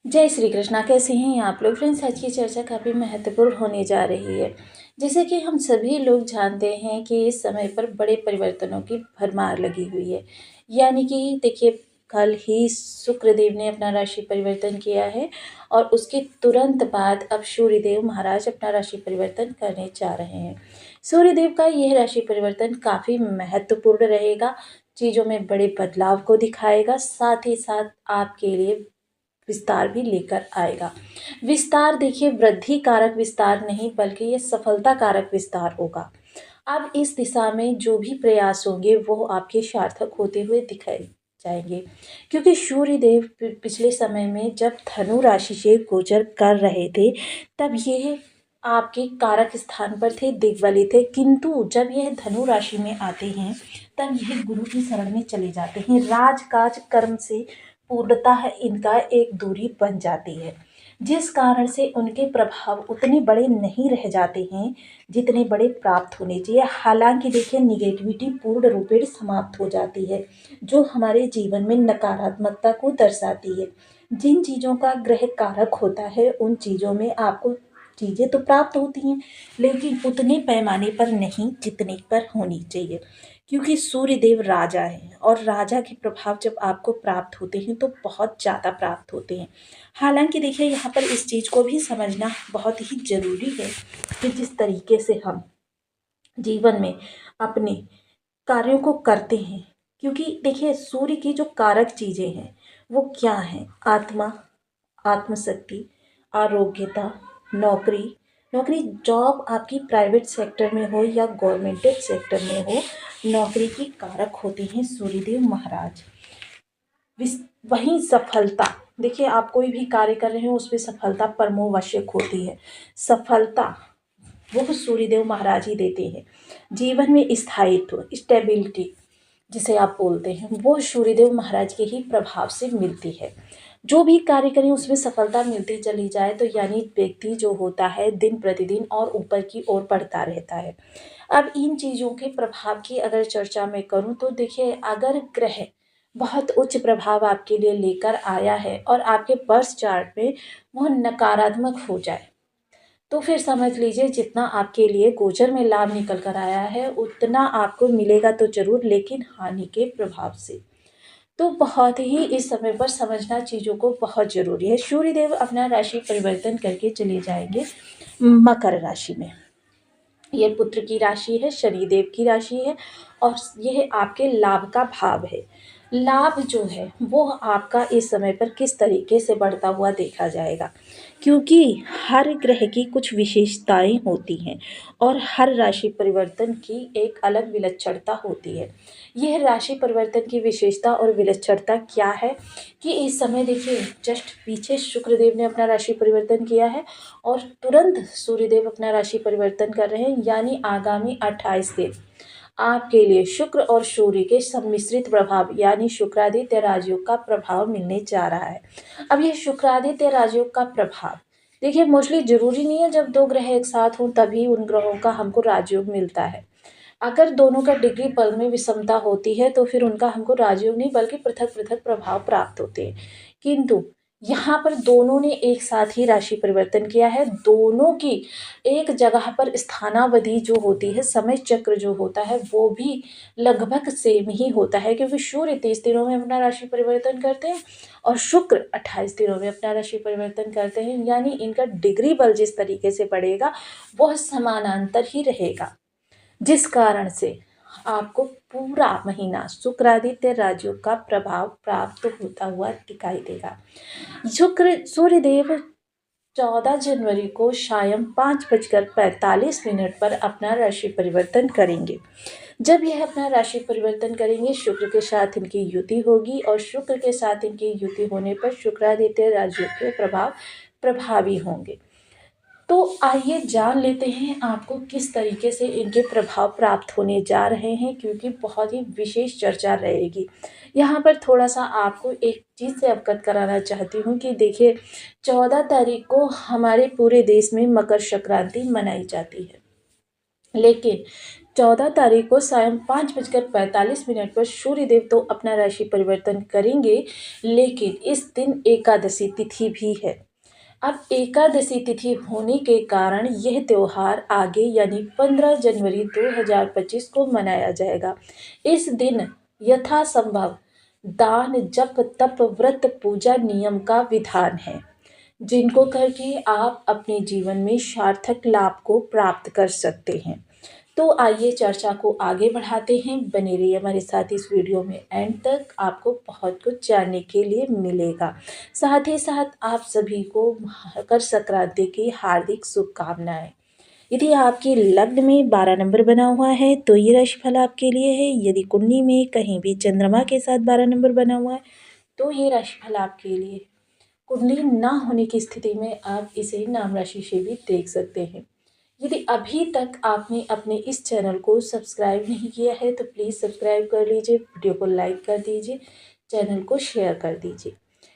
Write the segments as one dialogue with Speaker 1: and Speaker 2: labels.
Speaker 1: जय श्री कृष्णा। कैसे हैं आप लोग फ्रेंड्स? आज की चर्चा काफ़ी महत्वपूर्ण होने जा रही है। जैसे कि हम सभी लोग जानते हैं कि इस समय पर बड़े परिवर्तनों की भरमार लगी हुई है। यानी कि देखिए, कल ही शुक्रदेव ने अपना राशि परिवर्तन किया है और उसके तुरंत बाद अब सूर्यदेव महाराज अपना राशि परिवर्तन करने जा रहे हैं। सूर्यदेव का यह राशि परिवर्तन काफ़ी महत्वपूर्ण रहेगा, चीज़ों में बड़े बदलाव को दिखाएगा, साथ ही साथ आपके लिए विस्तार भी लेकर आएगा। विस्तार देखिए, वृद्धि कारक विस्तार नहीं बल्कि ये सफलता कारक विस्तार होगा। अब इस दिशा में जो भी प्रयास होंगे वो आपके सार्थक होते हुए दिखाए जाएंगे, क्योंकि सूर्य देव पिछले समय में जब धनु राशि से गोचर कर रहे थे तब ये आपके कारक स्थान पर थे, दिग्बली थे, किंतु जब यह धनु राशि में आते हैं तब यह गुरु की शरण में चले जाते हैं। राजकाज कर्म से पूर्णतः इनका एक दूरी बन जाती है, जिस कारण से उनके प्रभाव उतने बड़े नहीं रह जाते हैं जितने बड़े प्राप्त होने चाहिए। हालांकि देखिए, निगेटिविटी पूर्ण रूपेण समाप्त हो जाती है, जो हमारे जीवन में नकारात्मकता को दर्शाती है। जिन चीज़ों का ग्रह कारक होता है उन चीज़ों में आपको चीज़ें तो प्राप्त होती हैं, लेकिन उतने पैमाने पर नहीं जितने पर होनी चाहिए, क्योंकि सूर्य देव राजा हैं और राजा के प्रभाव जब आपको प्राप्त होते हैं तो बहुत ज़्यादा प्राप्त होते हैं। हालांकि देखिए, यहाँ पर इस चीज़ को भी समझना बहुत ही ज़रूरी है कि जिस तरीके से हम जीवन में अपने कार्यों को करते हैं, क्योंकि देखिए सूर्य की जो कारक चीज़ें हैं वो क्या हैं? आत्मा, आत्मशक्ति, आरोग्यता, नौकरी। नौकरी, जॉब आपकी प्राइवेट सेक्टर में हो या गवर्नमेंटेड सेक्टर में हो, नौकरी की कारक होते हैं सूर्यदेव महाराज। वहीं सफलता, देखिए आप कोई भी कार्य कर रहे हो उसमें सफलता परमोवश्यक होती है। सफलता वो सूर्यदेव महाराज ही देते हैं। जीवन में स्थायित्व, स्टेबिलिटी जिसे आप बोलते हैं, वो सूर्यदेव महाराज के ही प्रभाव से मिलती है। जो भी कार्य करें उसमें सफलता मिलती चली जाए तो यानी व्यक्ति जो होता है दिन प्रतिदिन और ऊपर की ओर बढ़ता रहता है। अब इन चीज़ों के प्रभाव की अगर चर्चा मैं करूं तो देखिए, अगर ग्रह बहुत उच्च प्रभाव आपके लिए लेकर आया है और आपके बर्थ चार्ट में वह नकारात्मक हो जाए तो फिर समझ लीजिए, जितना आपके लिए गोचर में लाभ निकल कर आया है उतना आपको मिलेगा तो जरूर, लेकिन हानि के प्रभाव से। तो बहुत ही इस समय पर समझना चीज़ों को बहुत ज़रूरी है। सूर्यदेव अपना राशि परिवर्तन करके चले जाएंगे मकर राशि में। यह पुत्र की राशि है, शनिदेव की राशि है और यह आपके लाभ का भाव है। लाभ जो है वो आपका इस समय पर किस तरीके से बढ़ता हुआ देखा जाएगा, क्योंकि हर ग्रह की कुछ विशेषताएं होती हैं और हर राशि परिवर्तन की एक अलग विलक्षणता होती है। यह राशि परिवर्तन की विशेषता और विलक्षणता क्या है कि इस समय देखिए, जस्ट पीछे शुक्रदेव ने अपना राशि परिवर्तन किया है और तुरंत सूर्यदेव अपना राशि परिवर्तन कर रहे हैं, यानी आगामी 28 दिन आपके लिए शुक्र और सूर्य के सम्मिश्रित प्रभाव यानी शुक्रादित्य राजयोग का प्रभाव मिलने जा रहा है। अब ये शुक्रादित्य राजयोग का प्रभाव देखिए, मोस्टली जरूरी नहीं है जब दो ग्रह एक साथ हों तभी उन ग्रहों का हमको राजयोग मिलता है। अगर दोनों का डिग्री बल में विषमता होती है तो फिर उनका हमको राजयोग नहीं बल्कि पृथक पृथक प्रभाव प्राप्त होते हैं। किंतु यहाँ पर दोनों ने एक साथ ही राशि परिवर्तन किया है। दोनों की एक जगह पर स्थानावधि जो होती है, समय चक्र जो होता है वो भी लगभग सेम ही होता है, क्योंकि सूर्य 30 दिनों में अपना राशि परिवर्तन करते हैं और शुक्र 28 दिनों में अपना राशि परिवर्तन करते हैं। यानी इनका डिग्री बल जिस तरीके से बढ़ेगा वह समानांतर ही रहेगा, जिस कारण से आपको पूरा महीना शुक्रादित्य राजयोग का प्रभाव प्राप्त होता हुआ दिखाई देगा। सूर्यदेव 14 जनवरी को शायद 5:45 पर अपना राशि परिवर्तन करेंगे। जब यह अपना राशि परिवर्तन करेंगे, शुक्र के साथ इनकी युति होगी और शुक्र के साथ इनकी युति होने पर शुक्रादित्य राजयोग के प्रभाव प्रभावी होंगे। तो आइए जान लेते हैं आपको किस तरीके से इनके प्रभाव प्राप्त होने जा रहे हैं, क्योंकि बहुत ही विशेष चर्चा रहेगी। यहाँ पर थोड़ा सा आपको एक चीज़ से अवगत कराना चाहती हूँ कि देखिए, 14 तारीख को हमारे पूरे देश में मकर संक्रांति मनाई जाती है, लेकिन 14 तारीख को सायं 5:45 पर सूर्यदेव तो अपना राशि परिवर्तन करेंगे, लेकिन इस दिन एकादशी तिथि भी है। अब एकादशी तिथि होने के कारण यह त्योहार आगे यानी 15 जनवरी 2025 को मनाया जाएगा। इस दिन यथासंभव दान, जप, तप, व्रत, पूजा नियम का विधान है, जिनको करके आप अपने जीवन में सार्थक लाभ को प्राप्त कर सकते हैं। तो आइए चर्चा को आगे बढ़ाते हैं। बने रहिए हमारे साथ इस वीडियो में एंड तक, आपको बहुत कुछ जानने के लिए मिलेगा। साथ ही साथ आप सभी को मकर संक्रांति की हार्दिक शुभकामनाएं। यदि आपके लग्न में 12 नंबर बना हुआ है तो ये राशिफल आपके लिए है। यदि कुंडली में कहीं भी चंद्रमा के साथ 12 नंबर बना हुआ है तो ये राशिफल आपके लिए। कुंडली ना होने की स्थिति में आप इसे नाम राशि से भी देख सकते हैं। यदि अभी तक आपने अपने इस चैनल को सब्सक्राइब नहीं किया है तो प्लीज़ सब्सक्राइब कर लीजिए, वीडियो को लाइक कर दीजिए, चैनल को शेयर कर दीजिए।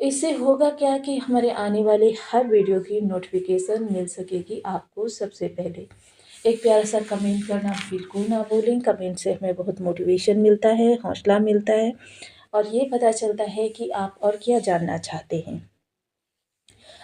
Speaker 1: इससे होगा क्या कि हमारे आने वाले हर वीडियो की नोटिफिकेशन मिल सकेगी आपको सबसे पहले। एक प्यारा सा कमेंट करना बिल्कुल ना भूलें। कमेंट से हमें बहुत मोटिवेशन मिलता है, हौसला मिलता है और ये पता चलता है कि आप और क्या जानना चाहते हैं।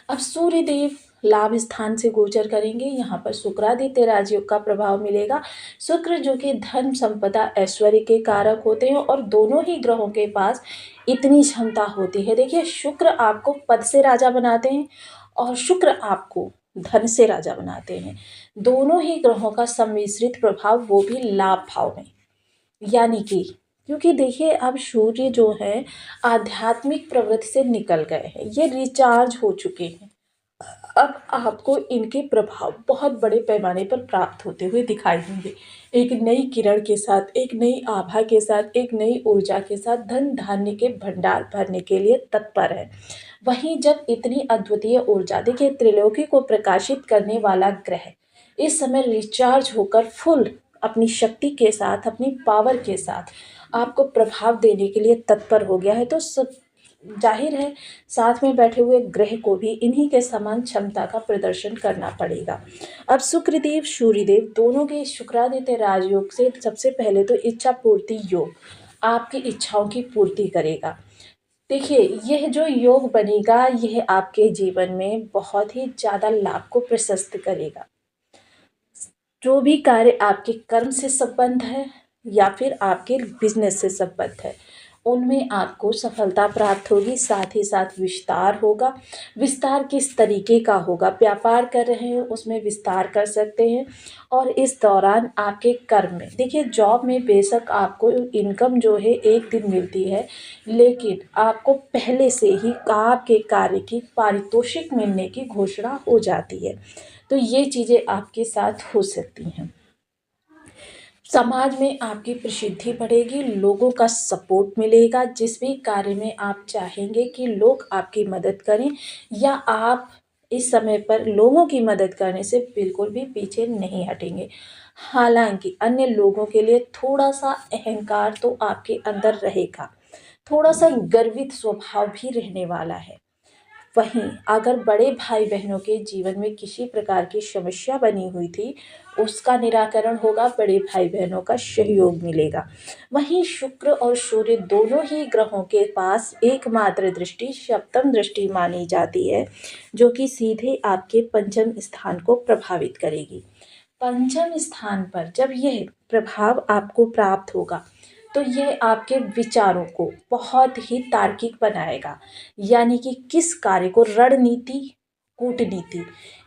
Speaker 1: अब सूर्यदेव लाभ स्थान से गोचर करेंगे। यहाँ पर शुक्रादित्य राजयोग का प्रभाव मिलेगा। शुक्र जो कि धन, संपदा, ऐश्वर्य के कारक होते हैं और दोनों ही ग्रहों के पास इतनी क्षमता होती है। देखिए, शुक्र आपको पद से राजा बनाते हैं और शुक्र आपको धन से राजा बनाते हैं। दोनों ही ग्रहों का सम्मिश्रित प्रभाव, वो भी लाभ भाव में। यानी कि क्योंकि देखिए, अब सूर्य जो है आध्यात्मिक प्रवृत्ति से निकल गए हैं, ये रिचार्ज हो चुके हैं। अब आपको इनके प्रभाव बहुत बड़े पैमाने पर प्राप्त होते हुए दिखाई देंगे। एक नई किरण के साथ, एक नई आभा के साथ, एक नई ऊर्जा के साथ धन धान्य के भंडार भरने के लिए तत्पर है। वहीं जब इतनी अद्वितीय ऊर्जा, देखिए त्रिलोकी को प्रकाशित करने वाला ग्रह इस समय रिचार्ज होकर फुल अपनी शक्ति के साथ, अपनी पावर के साथ आपको प्रभाव देने के लिए तत्पर हो गया है, तो सब जाहिर है साथ में बैठे हुए ग्रह को भी इन्हीं के समान क्षमता का प्रदर्शन करना पड़ेगा। अब शुक्रदेव, सूर्यदेव दोनों के शुक्रादित्य राजयोग से सबसे पहले तो इच्छा पूर्ति योग आपकी इच्छाओं की पूर्ति करेगा। देखिए, यह जो योग बनेगा यह आपके जीवन में बहुत ही ज़्यादा लाभ को प्रशस्त करेगा। जो भी कार्य आपके कर्म से संबंध है या फिर आपके बिजनेस से संबंध है, उनमें आपको सफलता प्राप्त होगी। साथ ही साथ विस्तार होगा। विस्तार किस तरीके का होगा? व्यापार कर रहे हैं उसमें विस्तार कर सकते हैं। और इस दौरान आपके कर्म में, देखिए जॉब में बेशक आपको इनकम जो है एक दिन मिलती है, लेकिन आपको पहले से ही आपके कार्य की पारितोषिक मिलने की घोषणा हो जाती है। तो ये चीज़ें आपके साथ हो सकती हैं। समाज में आपकी प्रसिद्धि बढ़ेगी, लोगों का सपोर्ट मिलेगा। जिस भी कार्य में आप चाहेंगे कि लोग आपकी मदद करें, या आप इस समय पर लोगों की मदद करने से बिल्कुल भी पीछे नहीं हटेंगे। हालांकि अन्य लोगों के लिए थोड़ा सा अहंकार तो आपके अंदर रहेगा, थोड़ा सा गर्वित स्वभाव भी रहने वाला है। वहीं अगर बड़े भाई बहनों के जीवन में किसी प्रकार की समस्या बनी हुई थी, उसका निराकरण होगा, बड़े भाई बहनों का सहयोग मिलेगा। वहीं शुक्र और सूर्य दोनों ही ग्रहों के पास एकमात्र दृष्टि सप्तम दृष्टि मानी जाती है, जो कि सीधे आपके पंचम स्थान को प्रभावित करेगी। पंचम स्थान पर जब यह प्रभाव आपको प्राप्त होगा तो यह आपके विचारों को बहुत ही तार्किक बनाएगा। यानी कि किस कार्य को, रणनीति, कूटनीति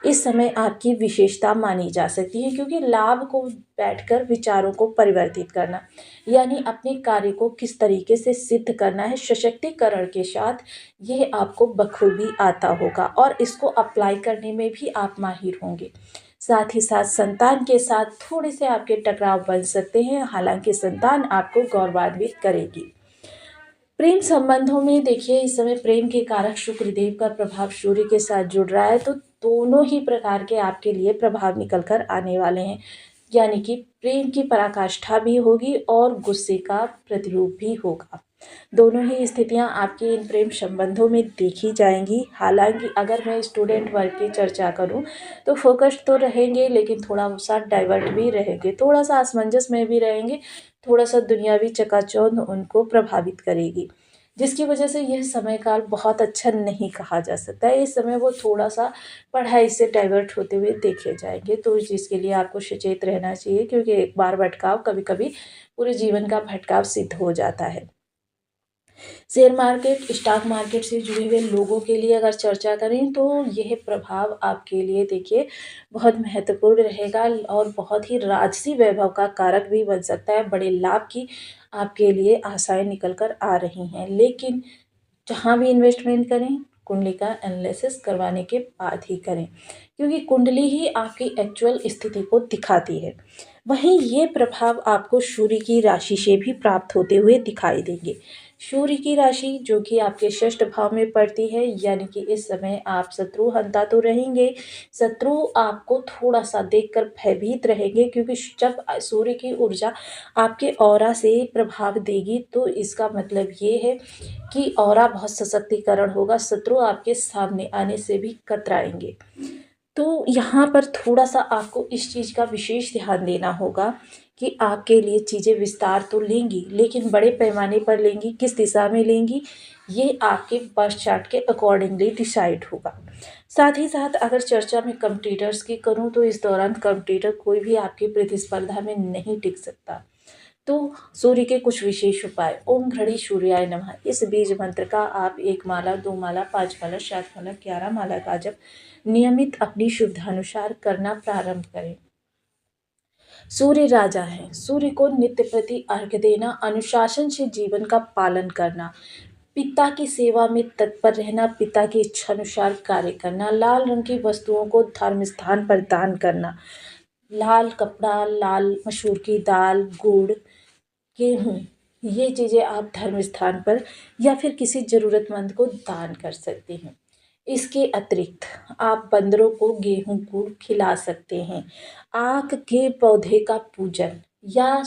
Speaker 1: इस समय आपकी विशेषता मानी जा सकती है, क्योंकि लाभ को बैठकर विचारों को परिवर्तित करना, यानी अपने कार्य को किस तरीके से सिद्ध करना है सशक्तिकरण के साथ, यह आपको बखूबी आता होगा और इसको अप्लाई करने में भी आप माहिर होंगे। साथ ही साथ संतान के साथ थोड़े से आपके टकराव बन सकते हैं, हालांकि संतान आपको गौरवान्वित करेगी। प्रेम संबंधों में देखिए, इस समय प्रेम के कारक शुक्रदेव का प्रभाव सूर्य के साथ जुड़ रहा है, तो दोनों ही प्रकार के आपके लिए प्रभाव निकल कर आने वाले हैं। यानी कि प्रेम की पराकाष्ठा भी होगी और गुस्से का प्रतिरूप भी होगा। दोनों ही स्थितियाँ आपके इन प्रेम संबंधों में देखी जाएंगी। हालांकि अगर मैं स्टूडेंट वर्ग की चर्चा करूं तो फोकस तो रहेंगे, लेकिन थोड़ा सा डाइवर्ट भी रहेंगे, थोड़ा सा असमंजस में भी रहेंगे, थोड़ा सा दुनियावी चकाचौंध उनको प्रभावित करेगी, जिसकी वजह से यह समय काल बहुत अच्छा नहीं कहा जा सकता है। इस समय वो थोड़ा सा पढ़ाई से डाइवर्ट होते हुए देखे जाएंगे, तो इस चीज़ के लिए आपको सचेत रहना चाहिए, क्योंकि एक बार भटकाव कभी कभी पूरे जीवन का भटकाव सिद्ध हो जाता है। शेयर मार्केट, स्टॉक मार्केट से जुड़े हुए लोगों के लिए अगर चर्चा करें तो यह प्रभाव आपके लिए देखिए बहुत महत्वपूर्ण रहेगा और बहुत ही राजसी वैभव का कारक भी बन सकता है। बड़े लाभ की आपके लिए आशाएं निकल कर आ रही हैं, लेकिन जहाँ भी इन्वेस्टमेंट करें कुंडली का एनालिसिस करवाने के बाद ही करें, क्योंकि कुंडली ही आपकी एक्चुअल स्थिति को दिखाती है। वहीं ये प्रभाव आपको सूर्य की राशि से भी प्राप्त होते हुए दिखाई देंगे। सूर्य की राशि जो कि आपके षष्ठ भाव में पड़ती है, यानी कि इस समय आप शत्रु हंता तो रहेंगे, शत्रु आपको थोड़ा सा देखकर भयभीत रहेंगे, क्योंकि जब सूर्य की ऊर्जा आपके ऑरा से प्रभाव देगी तो इसका मतलब ये है कि ऑरा बहुत सशक्तिकरण होगा, शत्रु आपके सामने आने से भी कतराएंगे। तो यहाँ पर थोड़ा सा आपको इस चीज़ का विशेष ध्यान देना होगा कि आपके लिए चीज़ें विस्तार तो लेंगी, लेकिन बड़े पैमाने पर लेंगी, किस दिशा में लेंगी ये आपके बर्थ चार्ट के अकॉर्डिंगली डिसाइड होगा। साथ ही साथ अगर चर्चा में कंपटीटर्स की करूँ तो इस दौरान कंपटीटर कोई भी आपकी प्रतिस्पर्धा में नहीं टिक सकता। तो सूर्य के कुछ विशेष उपाय। ओम घड़ी सूर्याय नमः, इस बीज मंत्र का आप 1 माला, 2 माला, 5 माला, 7 माला, 11 माला का जप नियमित अपनी शुद्धानुसार करना प्रारंभ करें। सूर्य राजा है, सूर्य को नित्य प्रति अर्घ्य देना, अनुशासन से जीवन का पालन करना, पिता की सेवा में तत्पर रहना, पिता की इच्छा अनुसार कार्य करना, लाल रंग की वस्तुओं को धर्म स्थान पर दान करना, लाल कपड़ा, लाल मसूर की दाल, गुड़, गेहूँ, ये चीज़ें आप धर्म स्थान पर या फिर किसी ज़रूरतमंद को दान कर सकते हैं। इसके अतिरिक्त आप बंदरों को गेहूँ गुड़ खिला सकते हैं। आक के पौधे का पूजन या